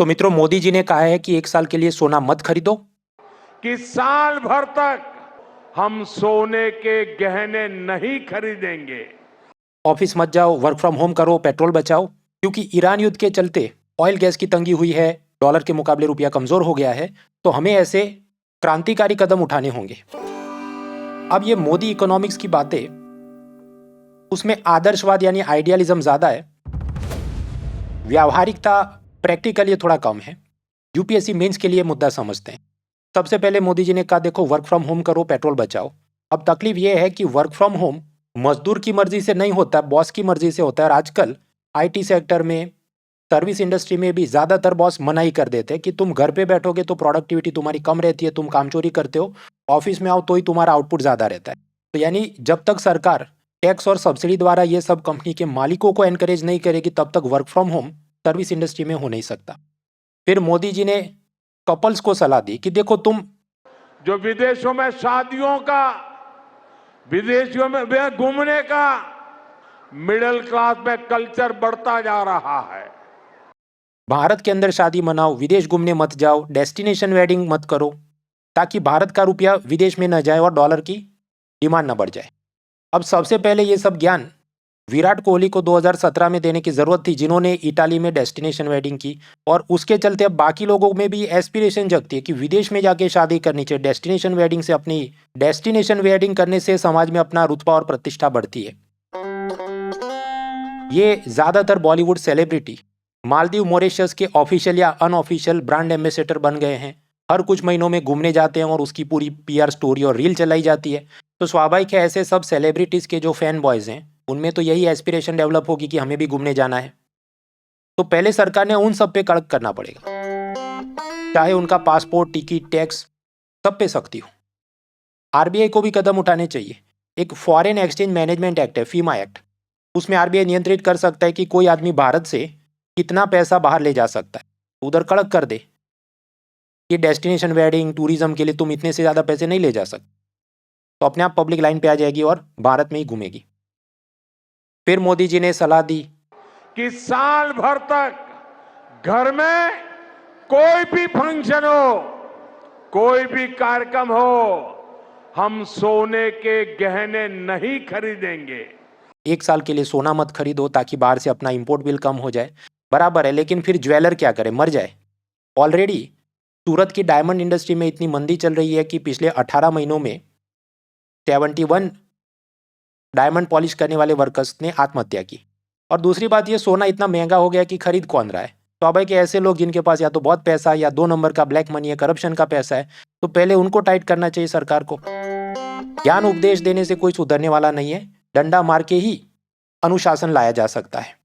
तो मित्रों, मोदी जी ने कहा है कि 1 साल के लिए सोना मत खरीदो। कि साल भर तक हम सोने के गहने नहीं खरीदेंगे। ऑफिस मत जाओ, वर्क फ्रॉम होम करो, पेट्रोल बचाओ। क्योंकि ईरान युद्ध के चलते ऑयल गैस की तंगी हुई है, डॉलर के मुकाबले रुपया कमजोर हो गया है, तो हमें ऐसे क्रांतिकारी कदम उठाने होंगे। अब ये मोदी इकोनॉमिक्स की बातें, उसमें आदर्शवाद यानी आइडियलिज्म ज्यादा है, व्यावहारिकता प्रैक्टिकल ये थोड़ा कम है। यूपीएससी मेंस के लिए मुद्दा समझते हैं। सबसे पहले मोदी जी ने कहा, देखो वर्क फ्रॉम होम करो, पेट्रोल बचाओ। अब तकलीफ ये है कि वर्क फ्रॉम होम मजदूर की मर्जी से नहीं होता, बॉस की मर्जी से होता है। और आजकल आईटी सेक्टर में, सर्विस इंडस्ट्री में भी ज़्यादातर बॉस मना ही कर देते हैं कि तुम घर पे बैठोगे तो प्रोडक्टिविटी तुम्हारी कम रहती है, तुम काम चोरी करते हो, ऑफिस में आओ तो ही तुम्हारा आउटपुट ज़्यादा रहता है। तो यानी जब तक सरकार टैक्स और सब्सिडी द्वारा ये सब कंपनी के मालिकों को एनकरेज नहीं करेगी, तब तक work from home service industry में हो नहीं सकता। फिर मोदी जी ने कपल्स को सलाह दी कि देखो तुम जो विदेशों में शादियों का, विदेशों में घूमने का मिडिल क्लास में कल्चर बढ़ता जा रहा है। भारत के अंदर शादी मनाओ, विदेश घूमने मत जाओ, डेस्टिनेशन वेडिंग मत करो, ताकि भारत का रुपया विदेश में न जाए और डॉलर की डिमांड न बढ़ जाए। अब सबसे पहले ये सब ज्ञान विराट कोहली को 2017 में देने की जरूरत थी, जिन्होंने इटाली में डेस्टिनेशन वेडिंग की। और उसके चलते अब बाकी लोगों में भी एस्पिरेशन जगती है कि विदेश में जाके शादी करनी चाहिए। डेस्टिनेशन वेडिंग से, अपनी डेस्टिनेशन वेडिंग करने से समाज में अपना रुतबा और प्रतिष्ठा बढ़ती है। ये ज्यादातर बॉलीवुड सेलिब्रिटी मालदीव, मॉरिशस के ऑफिशियल या अनऑफिशियल ब्रांड एम्बेसडर बन गए हैं। हर कुछ महीनों में घूमने जाते हैं और उसकी पूरी पीआर स्टोरी और रील चलाई जाती है। तो स्वाभाविक है, ऐसे सब सेलिब्रिटीज के जो फैन बॉयज हैं, उनमें तो यही एस्पिरेशन डेवलप होगी कि हमें भी घूमने जाना है। तो पहले सरकार ने उन सब पे कड़क करना पड़ेगा, चाहे उनका पासपोर्ट, टिकट, टैक्स, सब पे सख्ती हो। आरबीआई को भी कदम उठाने चाहिए। एक फॉरेन एक्सचेंज मैनेजमेंट एक्ट है, फीमा एक्ट, उसमें आरबीआई नियंत्रित कर सकता है कि कोई आदमी भारत से कितना पैसा बाहर ले जा सकता है। उधर कड़क कर दे कि डेस्टिनेशन वेडिंग, टूरिज्म के लिए तुम इतने से ज़्यादा पैसे नहीं ले जा सकते, तो अपने आप पब्लिक लाइन पे आ जाएगी और भारत में ही घूमेगी। फिर मोदी जी ने सलाह दी कि साल भर तक घर में कोई भी फंक्शन हो, कोई भी कार्यक्रम हो, हम सोने के गहने नहीं खरीदेंगे। 1 साल के लिए सोना मत खरीदो, ताकि बाहर से अपना इंपोर्ट बिल कम हो जाए। बराबर है, लेकिन फिर ज्वेलर क्या करे, मर जाए? ऑलरेडी सूरत की डायमंड इंडस्ट्री में इतनी मंदी चल रही है कि पिछले 18 महीनों में 71 डायमंड पॉलिश करने वाले वर्कर्स ने आत्महत्या की। और दूसरी बात, ये सोना इतना महंगा हो गया कि खरीद कौन रहा है? तो अब है कि ऐसे लोग जिनके पास या तो बहुत पैसा या 2 नंबर का ब्लैक मनी है, करप्शन का पैसा है, तो पहले उनको टाइट करना चाहिए सरकार को। ज्ञान उपदेश देने से कोई सुधरने वाला नहीं है, डंडा मार के ही अनुशासन लाया जा सकता है।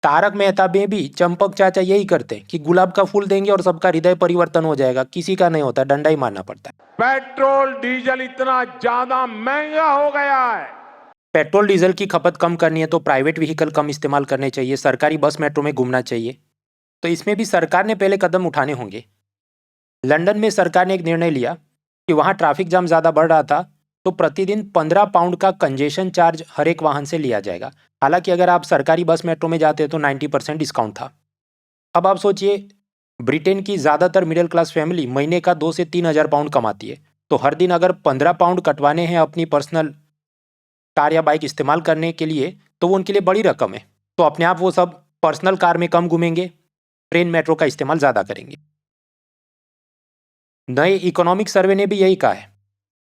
तारक मेहता में भी चंपक चाचा यही करते हैं कि गुलाब का फूल देंगे और सबका हृदय परिवर्तन हो जाएगा। किसी का नहीं होता, डंडा ही मारना पड़ता है। पेट्रोल डीजल इतना ज्यादा महंगा हो गया है। पेट्रोल डीजल की खपत कम करनी है तो प्राइवेट व्हीकल कम इस्तेमाल करने चाहिए, सरकारी बस मेट्रो में घूमना चाहिए। तो इसमें भी सरकार ने पहले कदम उठाने होंगे। लंदन में सरकार ने एक निर्णय लिया कि वहाँ ट्रैफिक जाम ज़्यादा बढ़ रहा था, तो प्रतिदिन 15 पाउंड का कंजेशन चार्ज हर एक वाहन से लिया जाएगा। हालांकि अगर आप सरकारी बस मेट्रो में जाते हैं तो 90% डिस्काउंट था। अब आप सोचिए, ब्रिटेन की ज़्यादातर मिडिल क्लास फैमिली महीने का 2 से 3 हज़ार पाउंड कमाती है, तो हर दिन अगर 15 पाउंड कटवाने हैं अपनी पर्सनल कार या बाइक इस्तेमाल करने के लिए, तो वो उनके लिए बड़ी रकम है। तो अपने आप वो सब पर्सनल कार में कम घूमेंगे, ट्रेन मेट्रो का इस्तेमाल ज़्यादा करेंगे। नए इकोनॉमिक सर्वे ने भी यही कहा है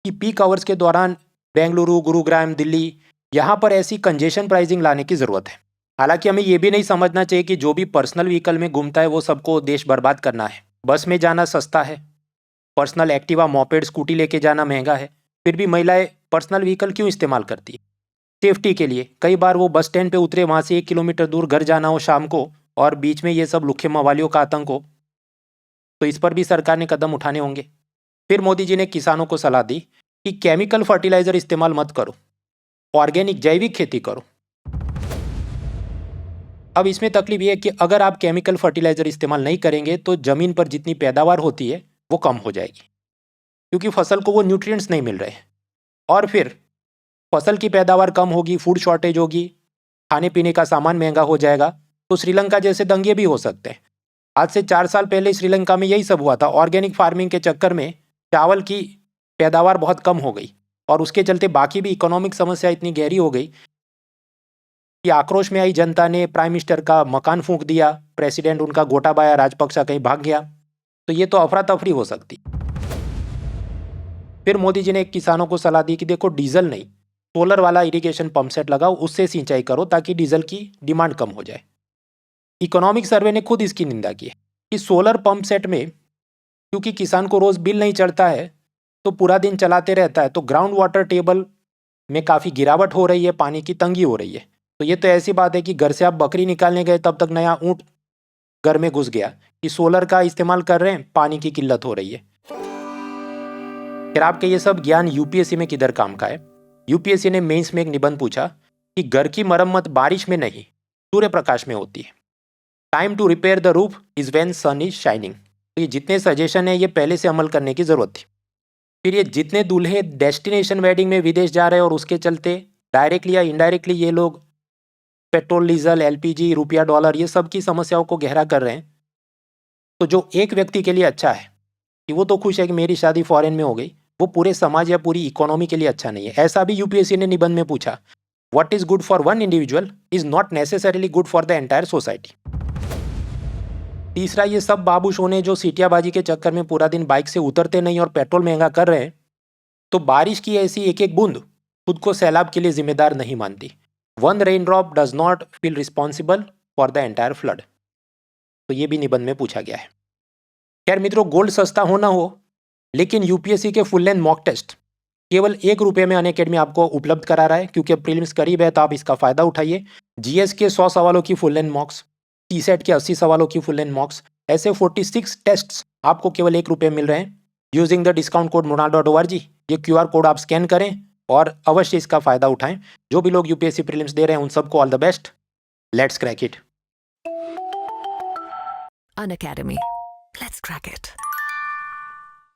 कि पीक आवर्स के दौरान बेंगलुरु, गुरुग्राम, दिल्ली, यहाँ पर ऐसी कंजेशन प्राइसिंग लाने की ज़रूरत है। हालांकि हमें ये भी नहीं समझना चाहिए कि जो भी पर्सनल व्हीकल में घूमता है वो सबको देश बर्बाद करना है। बस में जाना सस्ता है, पर्सनल एक्टिवा, मोपेड, स्कूटी लेके जाना महंगा है, फिर भी महिलाएं पर्सनल व्हीकल क्यों इस्तेमाल करती है? सेफ्टी के लिए। कई बार वो बस स्टैंड पे उतरे, वहाँ से 1 किलोमीटर दूर घर जाना हो शाम को, और बीच में ये सब लुखे मवालियों का आतंक हो, तो इस पर भी सरकार ने कदम उठाने होंगे। फिर मोदी जी ने किसानों को सलाह दी कि केमिकल फर्टिलाइजर इस्तेमाल मत करो, ऑर्गेनिक जैविक खेती करो। अब इसमें तकलीफ ये है कि अगर आप केमिकल फर्टिलाइजर इस्तेमाल नहीं करेंगे तो ज़मीन पर जितनी पैदावार होती है वो कम हो जाएगी, क्योंकि फसल को वो न्यूट्रिएंट्स नहीं मिल रहे। और फिर फसल की पैदावार कम होगी, फूड शॉर्टेज होगी, खाने पीने का सामान महंगा हो जाएगा, तो श्रीलंका जैसे दंगे भी हो सकते हैं। आज से 4 साल पहले श्रीलंका में यही सब हुआ था। ऑर्गेनिक फार्मिंग के चक्कर में चावल की पैदावार बहुत कम हो गई और उसके चलते बाकी भी इकोनॉमिक समस्या इतनी गहरी हो गई कि आक्रोश में आई जनता ने प्राइम मिनिस्टर का मकान फूंक दिया, प्रेसिडेंट उनका गोटाबाया राजपक्सा कहीं भाग गया। तो ये तो अफरा तफरी हो सकती। फिर मोदी जी ने किसानों को सलाह दी कि देखो डीजल नहीं, सोलर वाला इरिगेशन पंप सेट लगाओ, उससे सिंचाई करो ताकि डीजल की डिमांड कम हो जाए। इकोनॉमिक सर्वे ने खुद इसकी निंदा की है कि सोलर पंप सेट में क्योंकि किसान को रोज बिल नहीं चढ़ता है तो पूरा दिन चलाते रहता है, तो ग्राउंड वाटर टेबल में काफ़ी गिरावट हो रही है, पानी की तंगी हो रही है। तो ये तो ऐसी बात है कि घर से आप बकरी निकालने गए तब तक नया ऊँट घर में घुस गया कि सोलर का इस्तेमाल कर रहे हैं, पानी की किल्लत हो रही है। फिर आपके ये सब ज्ञान यूपीएससी में किधर काम का है? यूपीएससी ने मेंस में एक निबंध पूछा कि घर की मरम्मत बारिश में नहीं, सूर्य प्रकाश में होती है। Time to repair the roof is when sun is shining. तो ये जितने सजेशन है ये पहले से अमल करने की जरूरत थी। फिर ये जितने दूल्हे डेस्टिनेशन वेडिंग में विदेश जा रहे हैं और उसके चलते डायरेक्टली या इनडायरेक्टली ये लोग पेट्रोल, डीजल, एलपीजी, रुपया, डॉलर ये सब की समस्याओं को गहरा कर रहे हैं। तो जो एक व्यक्ति के लिए अच्छा है कि वो तो खुश है कि मेरी शादी फॉरेन में हो गई, वो पूरे समाज या पूरी इकोनॉमी के लिए अच्छा नहीं है। ऐसा भी यूपीएससी ने निबंध में पूछा। What is good for one individual is not necessarily good for the entire society. तीसरा, ये सब बाबू सोने जो सीटियाबाजी के चक्कर में पूरा दिन बाइक से उतरते नहीं और पेट्रोल महंगा कर रहे हैं, तो बारिश की ऐसी एक एक बूंद खुद को सैलाब के लिए जिम्मेदार नहीं मानती। One rain drop does not feel responsible for the entire flood. तो ये भी निबंध में पूछा गया है। खैर मित्रों, गोल्ड सस्ता होना हो, लेकिन यूपीएससी के फुल लेंथ मॉक टेस्ट केवल ₹1 में अनअकैडमी आपको उपलब्ध करा रहा है, क्योंकि अब प्रीलिम्स करीब है तो आप इसका फायदा उठाइए। जीएस के 100 सवालों की फुल लेंथ मॉक्स, टीसेट के 80 सवालों की फुल लेंथ मॉक्स, ऐसे 46 टेस्ट्स आपको केवल ₹1 मिल रहे हैं using the discount code mronal.org। ये QR कोड आप स्कैन करें और अवश्य इसका फायदा उठाएं। जो भी लोग यूपीएससी प्रीलिम्स दे रहे हैं उन सबको all the best. Let's crack it. Unacademy. Let's crack it.